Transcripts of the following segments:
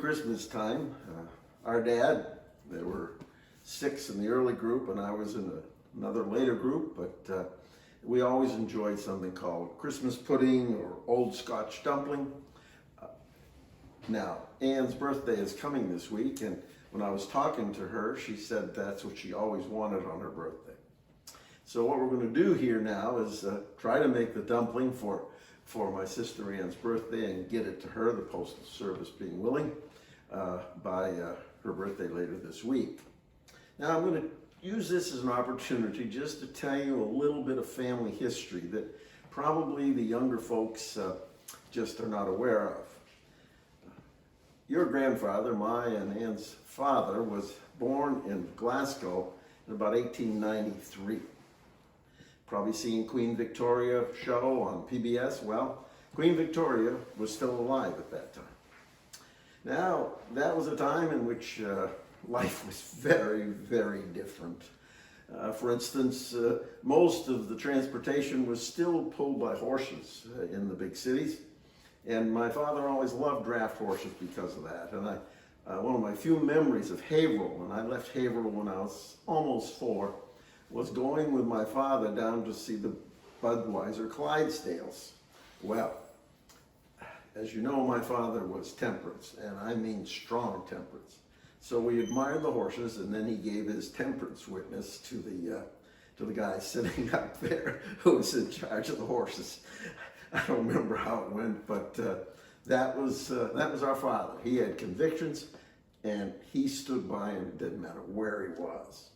Christmas time, our dad, there were 6 in the early group and I was in another later group, but we always enjoyed something called Christmas pudding or old Scotch dumpling. Now, Anne's birthday is coming this week, and when I was talking to her, she said that's what she always wanted on her birthday. So what we're going to do here now is try to make the dumpling for my sister Anne's birthday and get it to her, the Postal Service being willing, by her birthday later this week. Now I'm going to use this as an opportunity just to tell you a little bit of family history that probably the younger folks just are not aware of. Your grandfather, my and Anne's father, was born in Glasgow in about 1893. Probably seen Queen Victoria show on PBS. Well, Queen Victoria was still alive at that time. Now, that was a time in which life was very, very different. For instance, most of the transportation was still pulled by horses in the big cities. And my father always loved draft horses because of that. And one of my few memories of Haverhill, and I left Haverhill when I was almost 4, was going with my father down to see the Budweiser Clydesdales. Well, as you know, my father was temperance, and I mean strong temperance. So we admired the horses, and then he gave his temperance witness to the guy sitting up there who was in charge of the horses. I don't remember how it went, but that was our father. He had convictions, and he stood by, and it didn't matter where he was.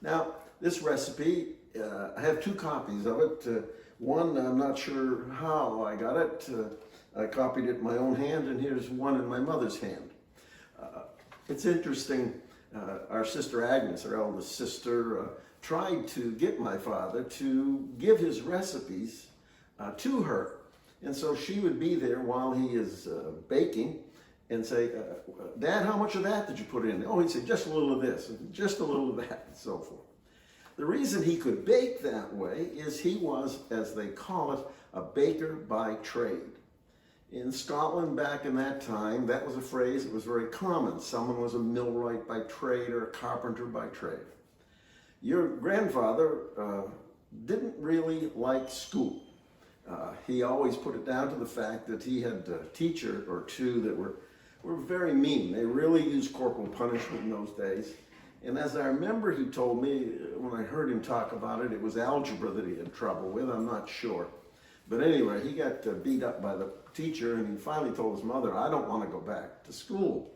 Now, this recipe, I have 2 copies of it. One, I'm not sure how I got it. I copied it in my own hand, and here's one in my mother's hand. It's interesting, our sister Agnes, our eldest sister, tried to get my father to give his recipes to her. And so she would be there while he is baking and say, Dad, how much of that did you put in? Oh, he'd say, just a little of this, and just a little of that, and so forth. The reason he could bake that way is he was, as they call it, a baker by trade. In Scotland back in that time, that was a phrase that was very common. Someone was a millwright by trade or a carpenter by trade. Your grandfather didn't really like school. He always put it down to the fact that he had a teacher or 2 that were very mean. They really used corporal punishment in those days. And as I remember, he told me, when I heard him talk about it, it was algebra that he had trouble with, I'm not sure. But anyway, he got beat up by the teacher, and he finally told his mother, I don't want to go back to school.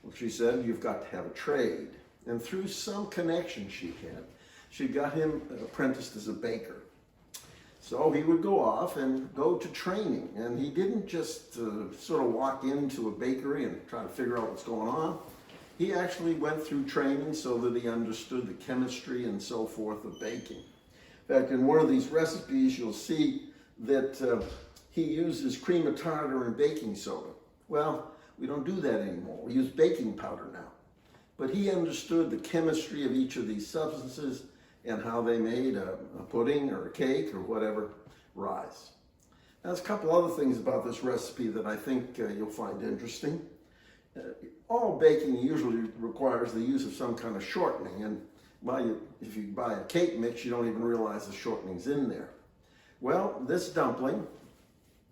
Well, she said, you've got to have a trade. And through some connection she got him apprenticed as a baker. So he would go off and go to training, and he didn't just sort of walk into a bakery and try to figure out what's going on. He actually went through training so that he understood the chemistry and so forth of baking. In fact, in one of these recipes, you'll see that he uses cream of tartar and baking soda. Well, we don't do that anymore. We use baking powder now. But he understood the chemistry of each of these substances and how they made a pudding or a cake or whatever rise. Now, there's a couple other things about this recipe that I think you'll find interesting. All baking usually requires the use of some kind of shortening, and if you buy a cake mix, you don't even realize the shortening's in there. Well, this dumpling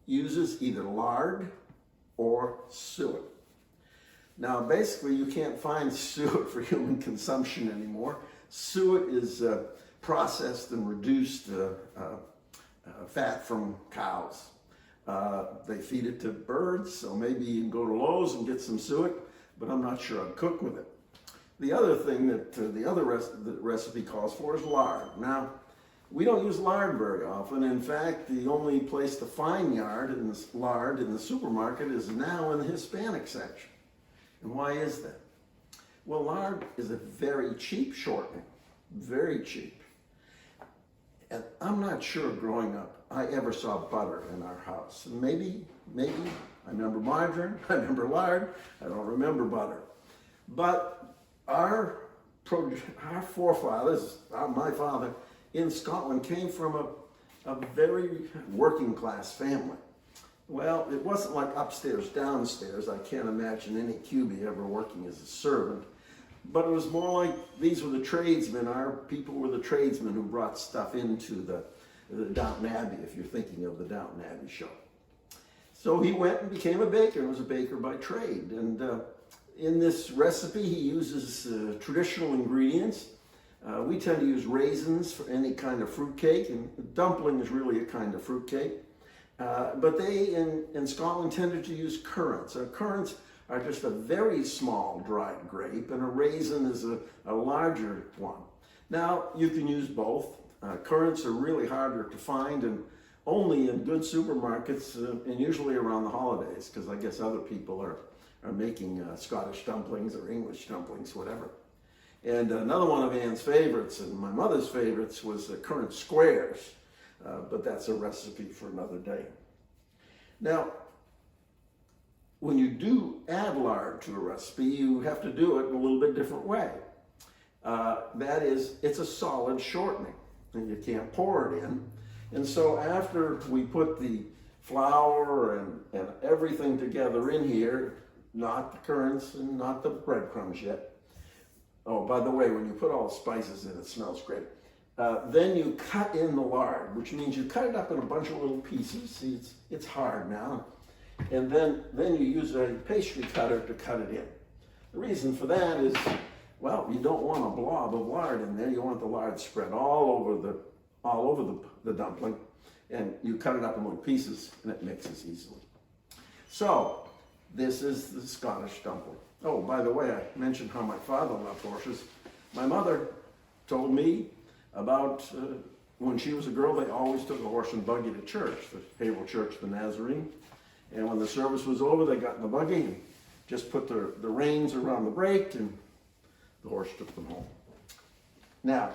uses either lard or suet. Now, basically, you can't find suet for human consumption anymore. Suet is processed and reduced fat from cows. They feed it to birds, so maybe you can go to Lowe's and get some suet, but I'm not sure I'd cook with it. The other thing that the recipe calls for is lard. Now, we don't use lard very often. In fact, the only place to find lard in the supermarket is now in the Hispanic section. And why is that? Well, lard is a very cheap shortening, very cheap. And I'm not sure growing up I ever saw butter in our house. And maybe, I remember margarine, I remember lard, I don't remember butter. But our forefathers, my father, in Scotland came from a very working class family. Well, it wasn't like upstairs, downstairs. I can't imagine any Cubie ever working as a servant. But it was more like these were the tradesmen. Our people were the tradesmen who brought stuff into the Downton Abbey, if you're thinking of the Downton Abbey show. So he went and became a baker, and was a baker by trade. And in this recipe, he uses traditional ingredients. We tend to use raisins for any kind of fruit cake, and dumpling is really a kind of fruit cake. But they, in Scotland, tended to use currants. Currants are just a very small dried grape, and a raisin is a larger one. Now, you can use both. Currants are really harder to find, and only in good supermarkets, and usually around the holidays, because I guess other people are making Scottish dumplings or English dumplings, whatever. And another one of Anne's favorites, and my mother's favorites, was currant squares. But that's a recipe for another day. Now, when you do add lard to a recipe, you have to do it in a little bit different way. That is, it's a solid shortening, and you can't pour it in. And so after we put the flour and everything together in here, not the currants and not the breadcrumbs yet. Oh, by the way, when you put all the spices in, it smells great. Then you cut in the lard, which means you cut it up in a bunch of little pieces. See, it's hard now. And then you use a pastry cutter to cut it in. The reason for that is, well, you don't want a blob of lard in there. You want the lard spread all over the dumpling, and you cut it up in little pieces, and it mixes easily. So this is the Scottish dumpling. Oh, by the way, I mentioned how my father loved horses. My mother told me about when she was a girl, they always took a horse and buggy to church, the Haverhill Church, the Nazarene. And when the service was over, they got in the buggy and just put the reins around the brake, and the horse took them home. Now,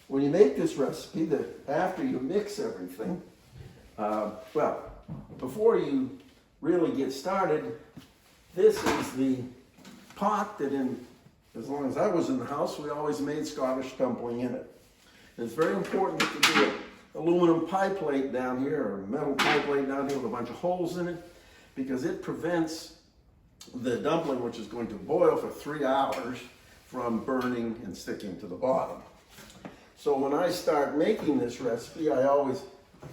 when you make this recipe, after you mix everything, well, before you really get started, this is the pot that as long as I was in the house, we always made Scottish dumpling in it. And it's very important to do an aluminum pie plate down here, or a metal pie plate down here with a bunch of holes in it, because it prevents the dumpling, which is going to boil for 3 hours, from burning and sticking to the bottom. So when I start making this recipe, I always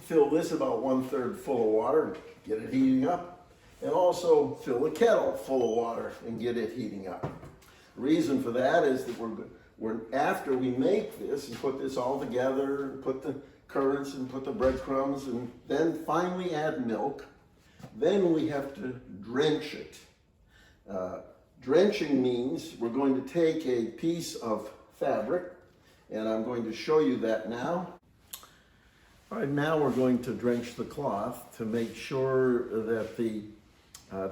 fill this about 1/3 full of water, get it heating up, and also fill the kettle full of water and get it heating up. The reason for that is that after we make this and put this all together, put the currants and put the breadcrumbs, and then finally add milk, then we have to drench it. Drenching means we're going to take a piece of fabric, and I'm going to show you that now. All right, now we're going to drench the cloth to make sure that the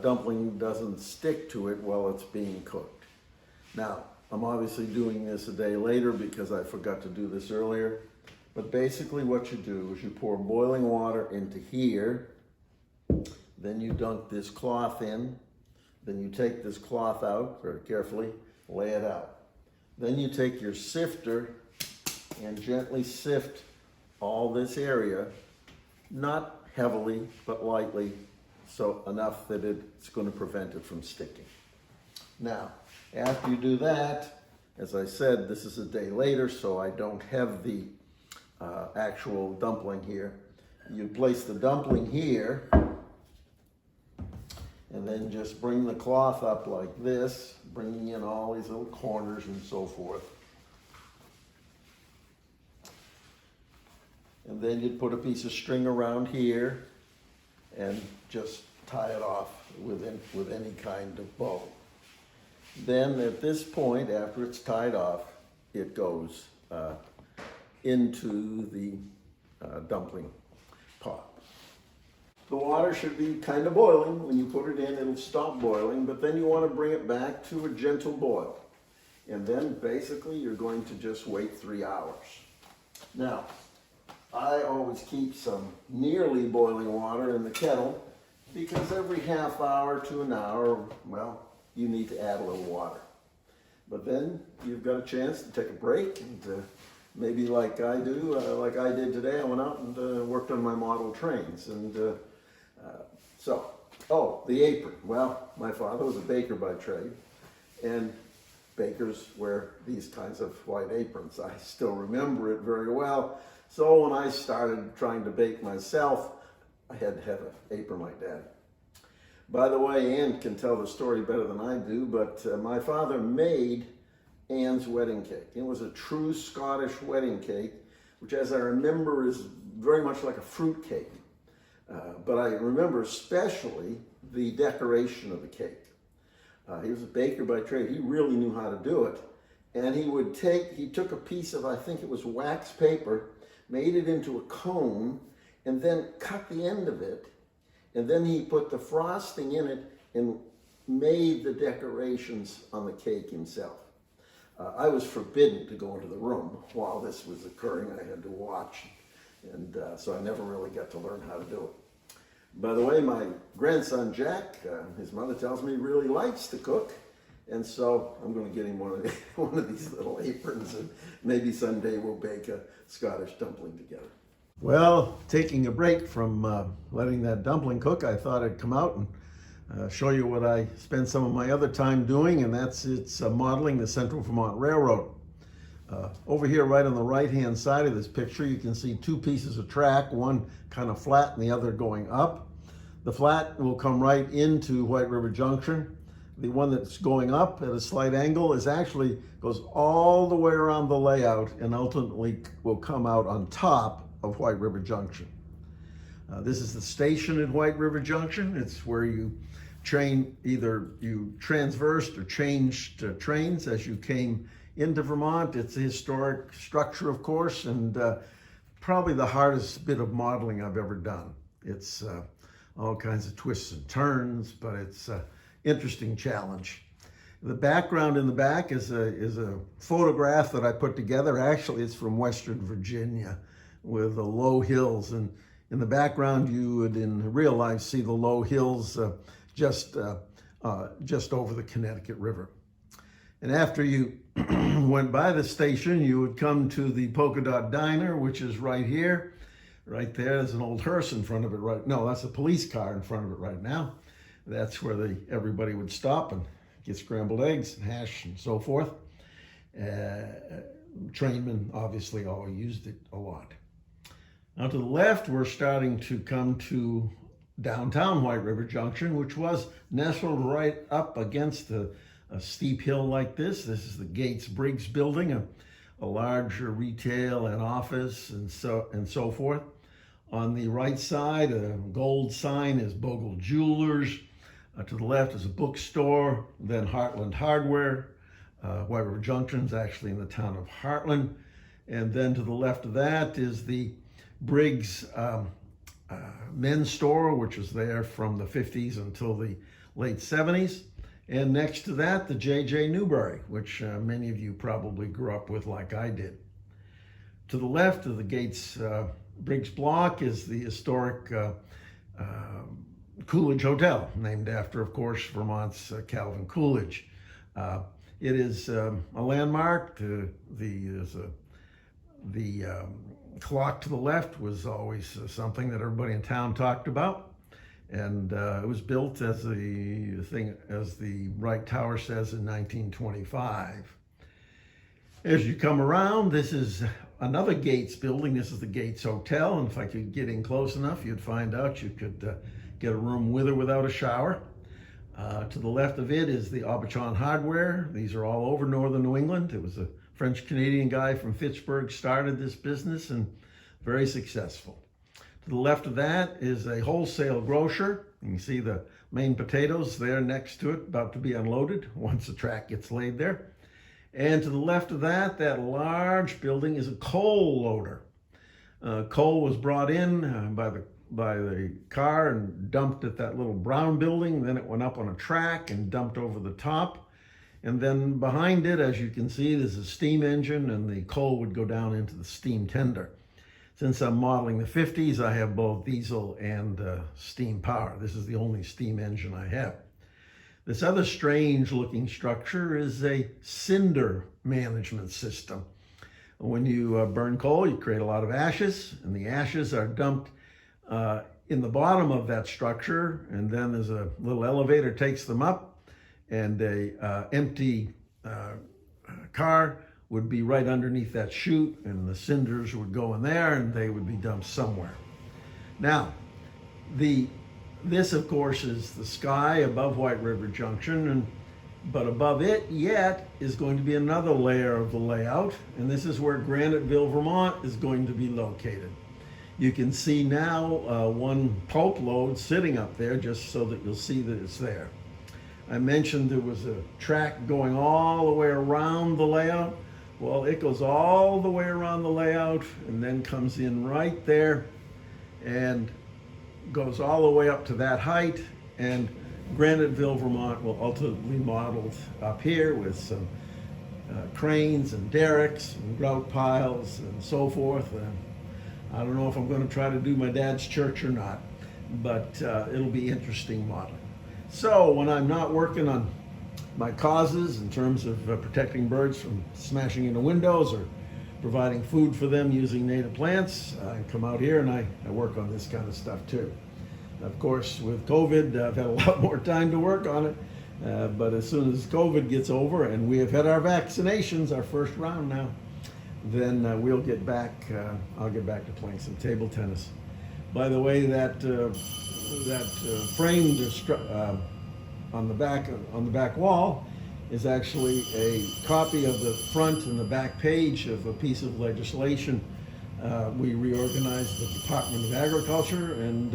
dumpling doesn't stick to it while it's being cooked. Now, I'm obviously doing this a day later because I forgot to do this earlier, but basically what you do is you pour boiling water into here, then you dunk this cloth in, then you take this cloth out very carefully, lay it out. Then you take your sifter and gently sift all this area, not heavily, but lightly, so enough that it's going to prevent it from sticking. Now, after you do that, as I said, this is a day later, so I don't have the actual dumpling here. You place the dumpling here, and then just bring the cloth up like this, bringing in all these little corners and so forth. And then you'd put a piece of string around here and just tie it off with any kind of bow. Then at this point, after it's tied off, it goes into the dumpling pot. The water should be kind of boiling. When you put it in, it'll stop boiling, but then you want to bring it back to a gentle boil. And then basically you're going to just wait 3 hours. Now, I always keep some nearly boiling water in the kettle because every half hour to an hour, well, you need to add a little water. But then you've got a chance to take a break and maybe like I do, like I did today, I went out and worked on my model trains. And So, oh, the apron. Well, my father was a baker by trade, and bakers wear these kinds of white aprons. I still remember it very well. So when I started trying to bake myself, I had to have an apron like that. By the way, Ann can tell the story better than I do, but my father made Ann's wedding cake. It was a true Scottish wedding cake, which, as I remember, is very much like a fruit cake. But I remember especially the decoration of the cake. He was a baker by trade. He really knew how to do it. And he took a piece of, I think it was wax paper, made it into a cone, and then cut the end of it. And then he put the frosting in it and made the decorations on the cake himself. I was forbidden to go into the room while this was occurring. I had to watch. And so I never really got to learn how to do it. By the way, my grandson Jack, his mother tells me, really likes to cook. And so I'm going to get him one of these little aprons, and maybe someday we'll bake a Scottish dumpling together. Well, taking a break from letting that dumpling cook, I thought I'd come out and show you what I spend some of my other time doing, and it's modeling the Central Vermont Railroad. Over here, right on the right-hand side of this picture, you can see two pieces of track, one kind of flat and the other going up. The flat will come right into White River Junction. The one that's going up at a slight angle goes all the way around the layout and ultimately will come out on top of White River Junction. This is the station at White River Junction. It's where you either you transversed or changed trains as you came into Vermont. It's a historic structure, of course, and probably the hardest bit of modeling I've ever done. It's all kinds of twists and turns, but it's an interesting challenge. The background in the back is a photograph that I put together. Actually, it's from Western Virginia with the low hills, and in the background you would in real life see the low hills just over the Connecticut River. And after you went by the station, you would come to the Polka Dot Diner, which is right here. Right there's an old hearse in front of it. No, that's a police car in front of it right now. That's where everybody would stop and get scrambled eggs and hash and so forth. Trainmen obviously all used it a lot. Now to the left, we're starting to come to downtown White River Junction, which was nestled right up against a steep hill like this. This is the Gates Briggs building, a larger retail and office and so forth. On the right side, a gold sign is Bogle Jewelers. To the left is a bookstore, then Heartland Hardware. White River Junction is actually in the town of Heartland. And then to the left of that is the Briggs men's store, which was there from the 50s until the late 70s. And next to that, the J.J. Newberry, which many of you probably grew up with like I did. To the left of the Gates Briggs block is the historic Coolidge Hotel, named after, of course, Vermont's Calvin Coolidge. It is a landmark. The clock to the left was always something that everybody in town talked about, and it was built as the Wright Tower says in 1925. As you come around, this is another Gates building. This is the Gates Hotel, and if I could get in close enough, you'd find out you could get a room with or without a shower. To the left of it is the Aubuchon Hardware. These are all over northern New England. It was a French-Canadian guy from Fitchburg started this business, and very successful. To the left of that is a wholesale grocer. You can see the main potatoes there next to it, about to be unloaded once the track gets laid there. And to the left of that large building is a coal loader. Coal was brought in by the car and dumped at that little brown building. Then it went up on a track and dumped over the top. And then behind it, as you can see, there's a steam engine, and the coal would go down into the steam tender. Since I'm modeling the 50s, I have both diesel and steam power. This is the only steam engine I have. This other strange looking structure is a cinder management system. When you burn coal, you create a lot of ashes, and the ashes are dumped in the bottom of that structure, and then there's a little elevator takes them up, and a empty car would be right underneath that chute, and the cinders would go in there, and they would be dumped somewhere. Now, this of course is the sky above White River Junction, but above it yet is going to be another layer of the layout, and this is where Graniteville, Vermont is going to be located. You can see now one pulp load sitting up there, just so that you'll see that it's there. I mentioned there was a track going all the way around the layout. Well, it goes all the way around the layout and then comes in right there and goes all the way up to that height. And Graniteville, Vermont will ultimately be modeled up here with some cranes and derricks and grout piles and so forth. I don't know if I'm going to try to do my dad's church or not, but it'll be interesting modeling. So when I'm not working on my causes in terms of protecting birds from smashing into windows or providing food for them using native plants, I come out here and I work on this kind of stuff too. Of course, with COVID, I've had a lot more time to work on it, but as soon as COVID gets over and we have had our vaccinations, our first round now, then we'll get back, I'll get back to playing some table tennis. By the way, that framed on the back wall is actually a copy of the front and the back page of a piece of legislation. We reorganized the Department of Agriculture, and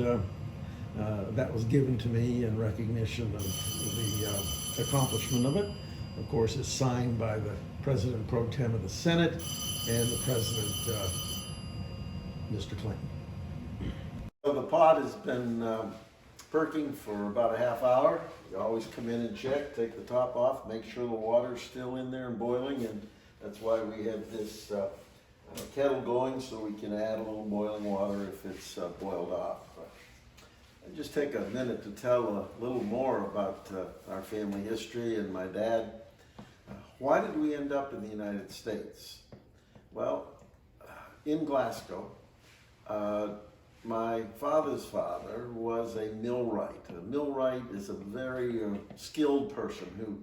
that was given to me in recognition of the accomplishment of it. Of course, it's signed by the President Pro Tem of the Senate and the President, Mr. Clinton. So the pot has been perking for about a half hour. You always come in and check, take the top off, make sure the water's still in there and boiling, and that's why we have this kettle going, so we can add a little boiling water if it's boiled off. I'll just take a minute to tell a little more about our family history and my dad. Why did we end up in the United States? Well, in Glasgow, my father's father was a millwright. A millwright is a very skilled person who,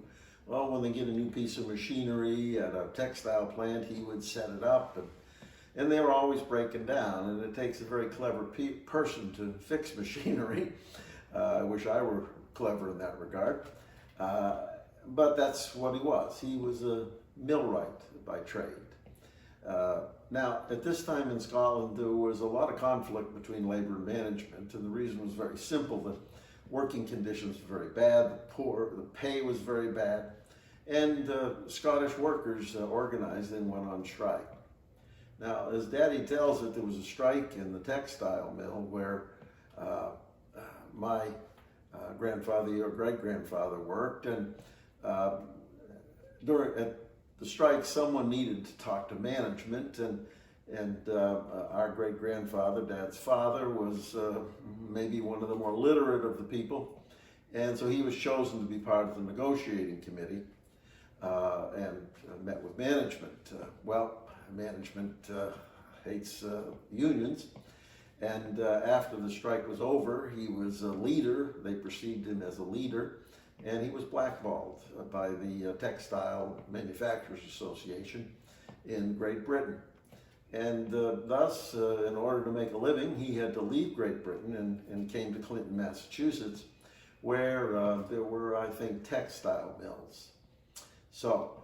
well, when they get a new piece of machinery at a textile plant, he would set it up, and they were always breaking down, and it takes a very clever person to fix machinery. I wish I were clever in that regard. But that's what he was. He was a millwright by trade. Now, at this time in Scotland, there was a lot of conflict between labor and management, and the reason was very simple. The working conditions were very bad, the pay was very bad, and Scottish workers organized and went on strike. Now, as Daddy tells it, there was a strike in the textile mill where my grandfather, your great-grandfather, worked, and at the strike, someone needed to talk to management, and our great-grandfather, Dad's father, was maybe one of the more literate of the people, and so he was chosen to be part of the negotiating committee and met with management. Management hates unions, and after the strike was over, he was a leader. They perceived him as a leader, and he was blackballed by the Textile Manufacturers Association in Great Britain. And thus, in order to make a living, he had to leave Great Britain and came to Clinton, Massachusetts, where there were, I think, textile mills. So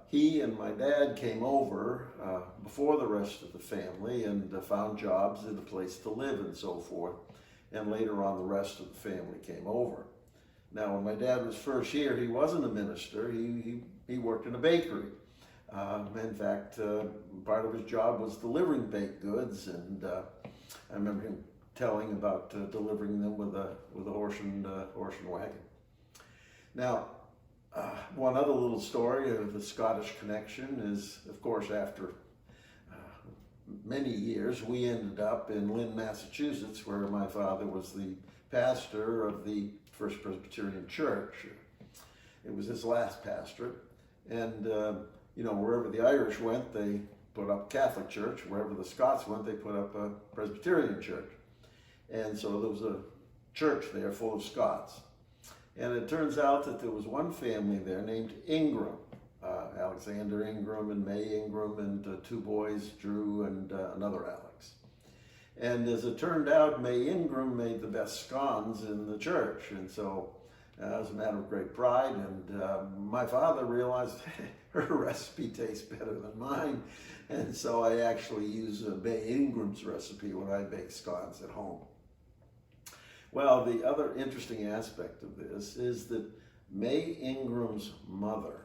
he and my dad came over before the rest of the family and found jobs and a place to live and so forth. And later on, the rest of the family came over. Now, when my dad was first here, he wasn't a minister. He worked in a bakery. In fact, part of his job was delivering baked goods, and I remember him telling about delivering them with a horse and wagon. Now, one other little story of the Scottish connection is, of course, after many years, we ended up in Lynn, Massachusetts, where my father was the pastor of the First Presbyterian Church. It was his last pastorate, and wherever the Irish went, they put up Catholic church. Wherever the Scots went, they put up a Presbyterian church. And so there was a church there full of Scots. And it turns out that there was one family there named Ingram, Alexander Ingram and May Ingram, and two boys, Drew and another Alex. And as it turned out, May Ingram made the best scones in the church. And so it was a matter of great pride. And my father realized her recipe tastes better than mine. And so I actually use May Ingram's recipe when I bake scones at home. Well, the other interesting aspect of this is that May Ingram's mother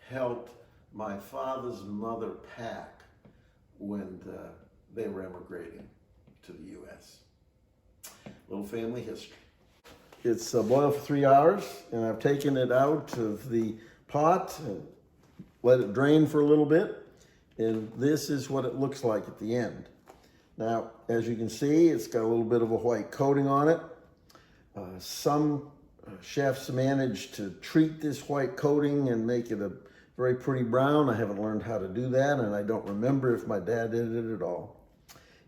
helped my father's mother pack when they were emigrating to the U.S. Little family history. It's boiled for 3 hours, and I've taken it out of the pot and let it drain for a little bit, and this is what it looks like at the end. Now, as you can see, it's got a little bit of a white coating on it. Some chefs manage to treat this white coating and make it a very pretty brown. I haven't learned how to do that, and I don't remember if my dad did it at all.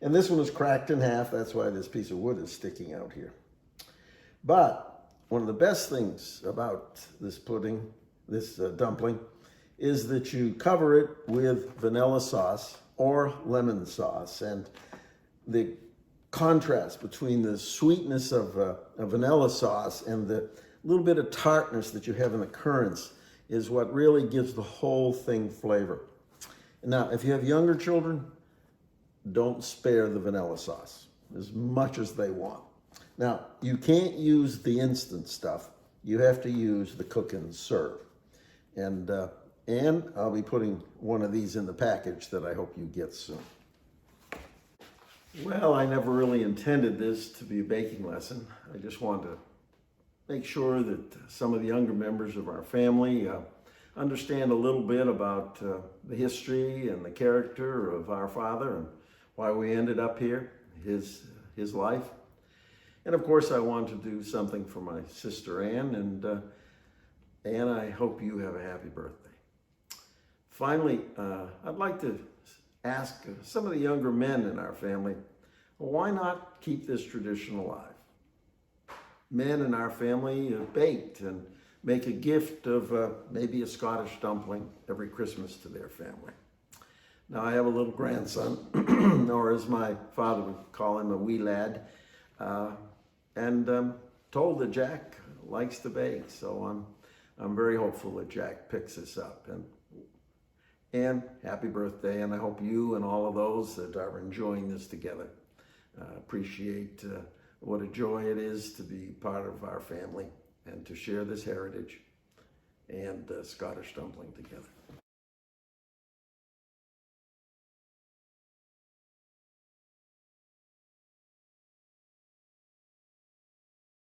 And this one is cracked in half. That's why this piece of wood is sticking out here. But one of the best things about this pudding, this dumpling, is that you cover it with vanilla sauce or lemon sauce. And the contrast between the sweetness of vanilla sauce and the little bit of tartness that you have in the currants is what really gives the whole thing flavor. Now, if you have younger children, don't spare the vanilla sauce as much as they want. Now, you can't use the instant stuff. You have to use the cook and serve. And I'll be putting one of these in the package that I hope you get soon. Well, I never really intended this to be a baking lesson. I just wanted to make sure that some of the younger members of our family understand a little bit about the history and the character of our father and why we ended up here, his life. And of course, I wanted to do something for my sister Ann, and Ann, I hope you have a happy birthday. Finally, I'd like to ask some of the younger men in our family, well, why not keep this tradition alive? Men in our family have baked and make a gift of maybe a Scottish dumpling every Christmas to their family. Now, I have a little grandson, or as my father would call him, a wee lad, and told that Jack likes to bake, so I'm very hopeful that Jack picks this up. And happy birthday, and I hope you and all of those that are enjoying this together appreciate what a joy it is to be part of our family and to share this heritage and Scottish dumpling together.